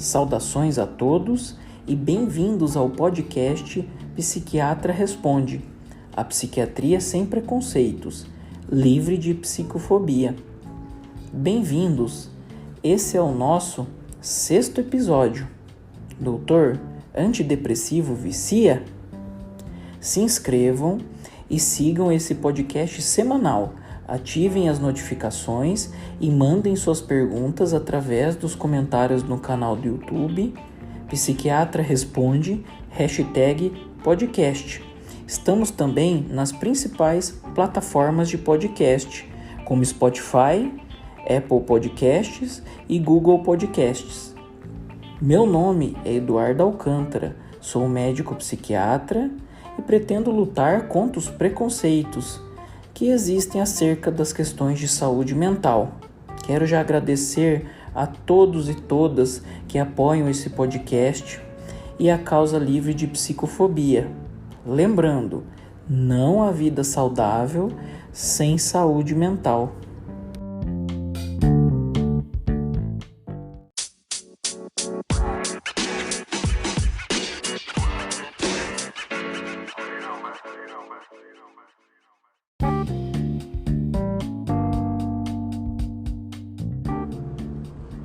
Saudações a todos e bem-vindos ao podcast Psiquiatra Responde, a psiquiatria sem preconceitos, livre de psicofobia. Bem-vindos, esse é o nosso 6º episódio. Doutor, antidepressivo vicia? Se inscrevam e sigam esse podcast semanal. Ativem as notificações e mandem suas perguntas através dos comentários no canal do YouTube Psiquiatra Responde, #podcast. Estamos também nas principais plataformas de podcast, como Spotify, Apple Podcasts e Google Podcasts. Meu nome é Eduardo Alcântara, sou médico psiquiatra e pretendo lutar contra os preconceitos que existem acerca das questões de saúde mental. Quero já agradecer a todos e todas que apoiam esse podcast e a causa livre de psicofobia. Lembrando, não há vida saudável sem saúde mental.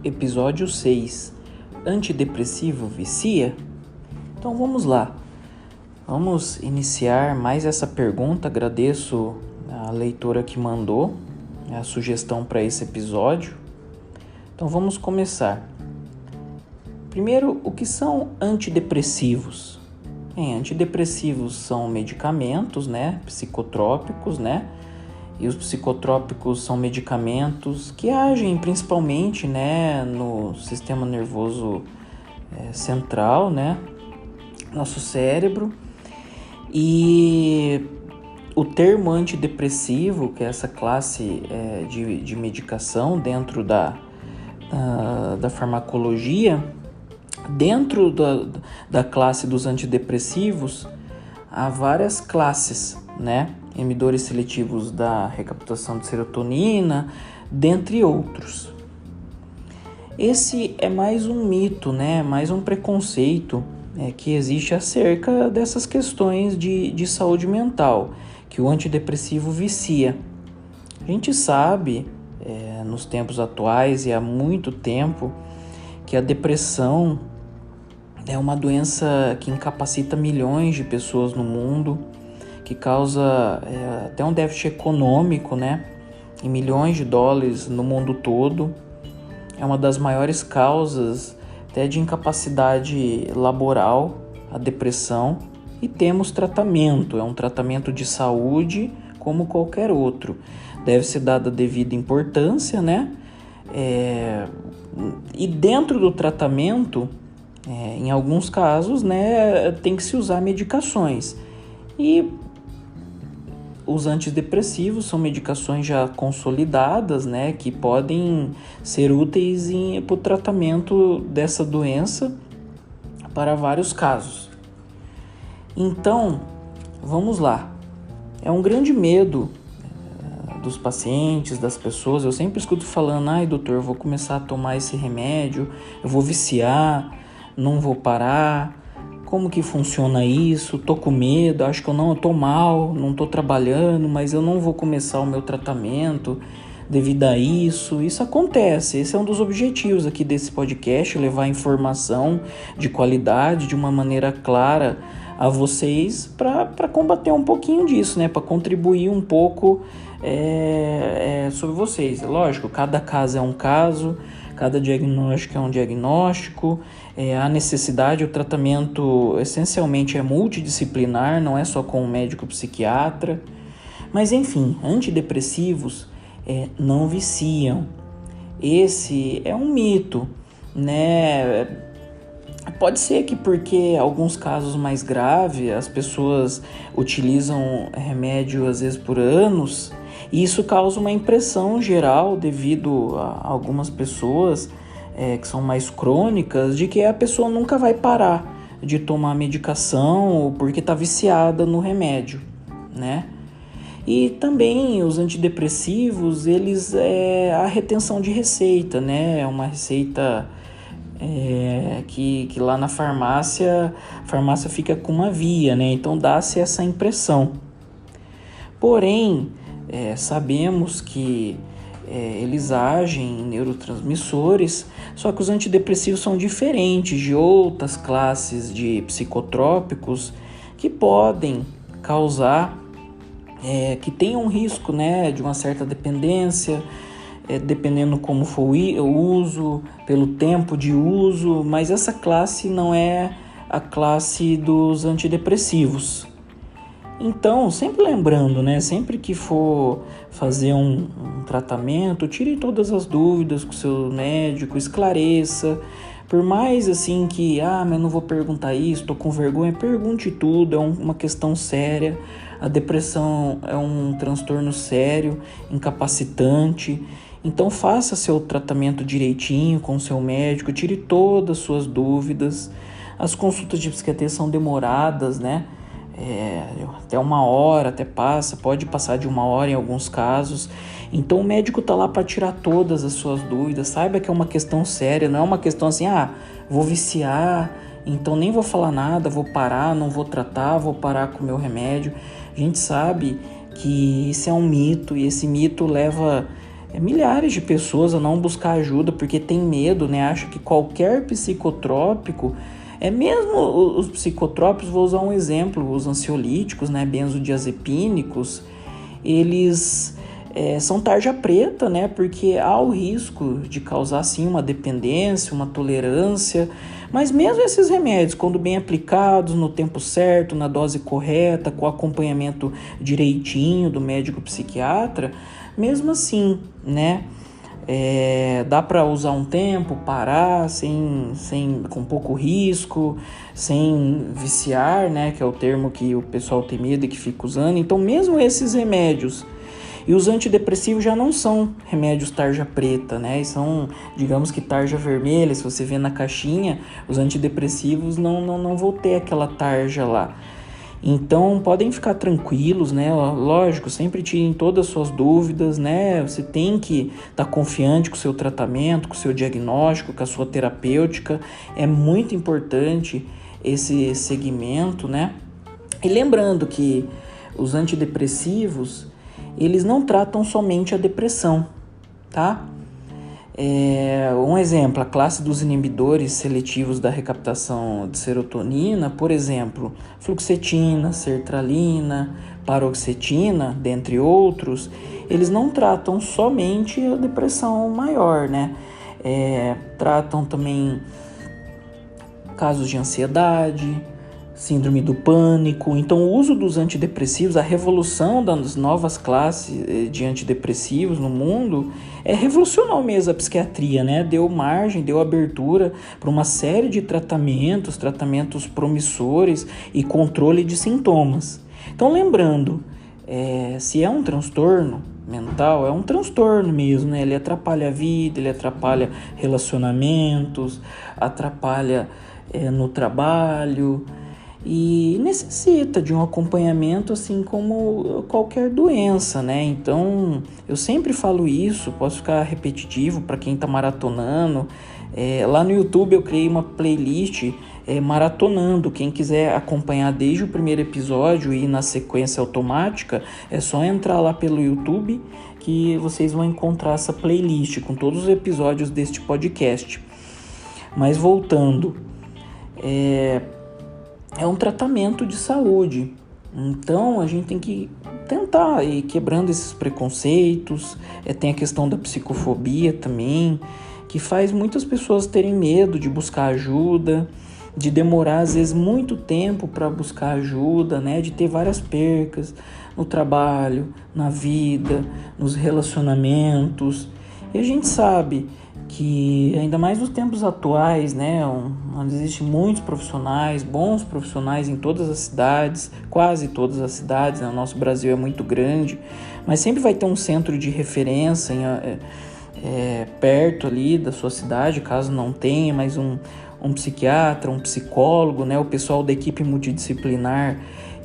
Episódio 6. Antidepressivo vicia? Então vamos lá. Vamos iniciar mais essa pergunta. Agradeço a leitora que mandou a sugestão para esse episódio. Então vamos começar. Primeiro, o que são antidepressivos? Antidepressivos são medicamentos, psicotrópicos, E os psicotrópicos são medicamentos que agem principalmente, no sistema nervoso central, nosso cérebro. E o termo antidepressivo, que é essa classe de medicação dentro da farmacologia, dentro da classe dos antidepressivos, há várias classes, Inibidores seletivos da recaptação de serotonina, dentre outros. Esse é mais um mito, mais um preconceito que existe acerca dessas questões de saúde mental, que o antidepressivo vicia. A gente sabe, nos tempos atuais e há muito tempo, que a depressão é uma doença que incapacita milhões de pessoas no mundo, que causa até um déficit econômico, em milhões de dólares no mundo todo. É uma das maiores causas até de incapacidade laboral, a depressão, e temos tratamento. É um tratamento de saúde como qualquer outro. Deve ser dada a devida importância, E dentro do tratamento, em alguns casos, tem que se usar medicações. E os antidepressivos são medicações já consolidadas, que podem ser úteis para o tratamento dessa doença para vários casos. Então, vamos lá. É um grande medo dos pacientes, das pessoas. Eu sempre escuto falando, doutor, eu vou começar a tomar esse remédio, eu vou viciar, não vou parar. Como que funciona isso? Tô com medo, acho que eu tô mal, não tô trabalhando, mas eu não vou começar o meu tratamento devido a isso. Isso acontece, esse é um dos objetivos aqui desse podcast, levar informação de qualidade, de uma maneira clara a vocês, para combater um pouquinho disso, para contribuir um pouco sobre vocês. Lógico, cada caso é um caso, cada diagnóstico é um diagnóstico, a necessidade, o tratamento essencialmente é multidisciplinar, não é só com o médico psiquiatra. Mas enfim, antidepressivos não viciam. Esse é um mito, Pode ser que porque alguns casos mais graves, as pessoas utilizam remédio às vezes por anos, e isso causa uma impressão geral devido a algumas pessoas que são mais crônicas, de que a pessoa nunca vai parar de tomar medicação porque está viciada no remédio, E também os antidepressivos, eles a retenção de receita, É uma receita que lá na farmácia, a farmácia fica com uma via, né? Então dá-se essa impressão. Porém, sabemos que eles agem em neurotransmissores, só que os antidepressivos são diferentes de outras classes de psicotrópicos que podem causar, que tenham um risco, né, de uma certa dependência, dependendo como for o uso, pelo tempo de uso, mas essa classe não é a classe dos antidepressivos. Então, sempre lembrando, né, sempre que for fazer um tratamento, tire todas as dúvidas com o seu médico, esclareça. Por mais assim que, mas não vou perguntar isso, tô com vergonha, pergunte tudo, é uma questão séria. A depressão é um transtorno sério, incapacitante. Então faça seu tratamento direitinho com o seu médico, tire todas as suas dúvidas. As consultas de psiquiatria são demoradas, né? Até 1 hora, pode passar de 1 hora em alguns casos. Então o médico está lá para tirar todas as suas dúvidas. Saiba que é uma questão séria, não é uma questão assim, vou viciar, então nem vou falar nada, vou parar, não vou tratar, vou parar com o meu remédio. A gente sabe que isso é um mito, e esse mito leva milhares de pessoas a não buscar ajuda porque tem medo, né? Acha que qualquer psicotrópico, mesmo os psicotrópicos, vou usar um exemplo, os ansiolíticos, né, benzodiazepínicos, eles são tarja preta, né, porque há o risco de causar sim uma dependência, uma tolerância, mas mesmo esses remédios, quando bem aplicados, no tempo certo, na dose correta, com acompanhamento direitinho do médico psiquiatra, mesmo assim, né, dá para usar um tempo, parar com pouco risco, sem viciar, né, que é o termo que o pessoal tem medo e que fica usando. Então mesmo esses remédios, e os antidepressivos já não são remédios tarja preta, né, e são, digamos que tarja vermelha. Se você vê na caixinha, os antidepressivos não vão ter aquela tarja lá. Então podem ficar tranquilos, né? Lógico, sempre tirem todas as suas dúvidas, né? Você tem que estar confiante com o seu tratamento, com o seu diagnóstico, com a sua terapêutica. É muito importante esse segmento, né? E lembrando que os antidepressivos, eles não tratam somente a depressão, tá? Um exemplo, a classe dos inibidores seletivos da recaptação de serotonina, por exemplo, fluoxetina, sertralina, paroxetina, dentre outros, eles não tratam somente a depressão maior, né? Tratam também casos de ansiedade, síndrome do pânico. Então o uso dos antidepressivos, a revolução das novas classes de antidepressivos no mundo revolucionou mesmo a psiquiatria, né? Deu margem, deu abertura para uma série de tratamentos promissores e controle de sintomas. Então lembrando, se é um transtorno mental, é um transtorno mesmo, né? Ele atrapalha a vida, ele atrapalha relacionamentos, atrapalha no trabalho, e necessita de um acompanhamento assim como qualquer doença, né? Então eu sempre falo isso, posso ficar repetitivo para quem está maratonando. Lá no YouTube eu criei uma playlist maratonando. Quem quiser acompanhar desde o primeiro episódio e ir na sequência automática, é só entrar lá pelo YouTube que vocês vão encontrar essa playlist com todos os episódios deste podcast. Mas voltando, é um tratamento de saúde. Então a gente tem que tentar ir quebrando esses preconceitos. Tem a questão da psicofobia também, que faz muitas pessoas terem medo de buscar ajuda, de demorar às vezes muito tempo para buscar ajuda, né? De ter várias percas no trabalho, na vida, nos relacionamentos. E a gente sabe que ainda mais nos tempos atuais, né, onde existem muitos profissionais, bons profissionais em todas as cidades, quase todas as cidades, né? O nosso Brasil é muito grande, mas sempre vai ter um centro de referência perto ali da sua cidade, caso não tenha, mas um psiquiatra, um psicólogo, né? O pessoal da equipe multidisciplinar,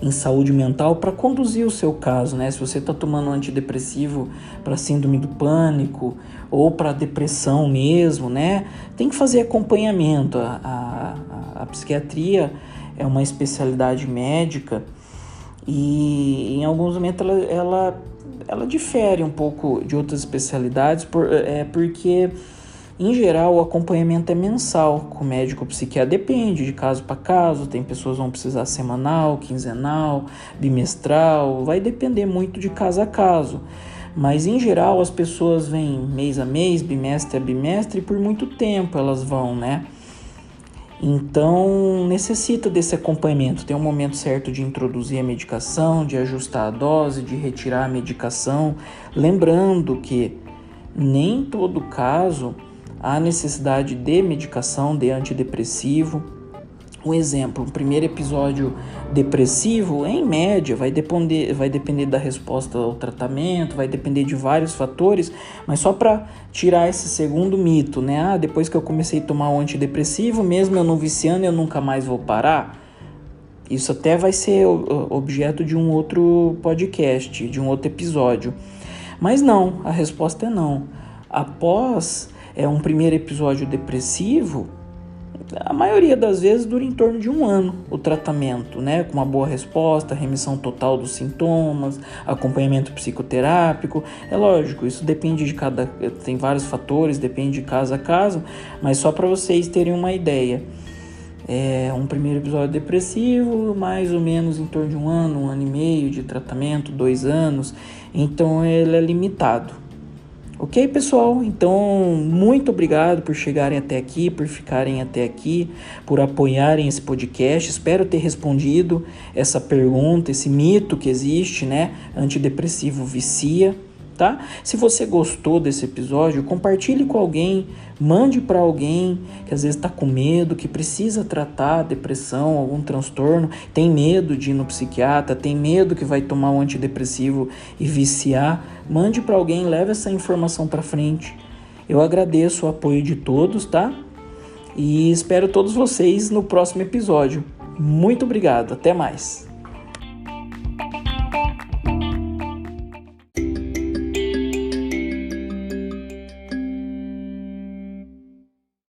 em saúde mental para conduzir o seu caso, né? Se você está tomando um antidepressivo para síndrome do pânico ou para depressão mesmo, né? Tem que fazer acompanhamento. A psiquiatria é uma especialidade médica e em alguns momentos ela difere um pouco de outras especialidades porque em geral, o acompanhamento é mensal com o médico psiquiatra, depende de caso para caso, tem pessoas que vão precisar semanal, quinzenal, bimestral, vai depender muito de caso a caso. Mas em geral as pessoas vêm mês a mês, bimestre a bimestre e por muito tempo elas vão, né? Então necessita desse acompanhamento, tem um momento certo de introduzir a medicação, de ajustar a dose, de retirar a medicação, lembrando que nem todo caso há necessidade de medicação, de antidepressivo. Um exemplo, um primeiro episódio depressivo, em média, vai depender da resposta ao tratamento, vai depender de vários fatores, mas só para tirar esse segundo mito, né? Depois que eu comecei a tomar o antidepressivo, mesmo eu não viciando, eu nunca mais vou parar. Isso até vai ser objeto de um outro podcast, de um outro episódio. Mas não, a resposta é não. Após um primeiro episódio depressivo, a maioria das vezes dura em torno de 1 ano o tratamento, né? Com uma boa resposta, remissão total dos sintomas, acompanhamento psicoterápico. É lógico, isso depende de tem vários fatores, depende de caso a caso, mas só para vocês terem uma ideia. Um primeiro episódio depressivo, mais ou menos em torno de 1 ano, 1 ano e meio de tratamento, 2 anos, então ele é limitado. Ok, pessoal? Então, muito obrigado por chegarem até aqui, por ficarem até aqui, por apoiarem esse podcast. Espero ter respondido essa pergunta, esse mito que existe, né? Antidepressivo vicia, tá? Se você gostou desse episódio, compartilhe com alguém, mande para alguém que às vezes está com medo, que precisa tratar depressão, algum transtorno, tem medo de ir no psiquiatra, tem medo que vai tomar um antidepressivo e viciar. Mande para alguém, leve essa informação para frente. Eu agradeço o apoio de todos, tá? E espero todos vocês no próximo episódio. Muito obrigado, até mais.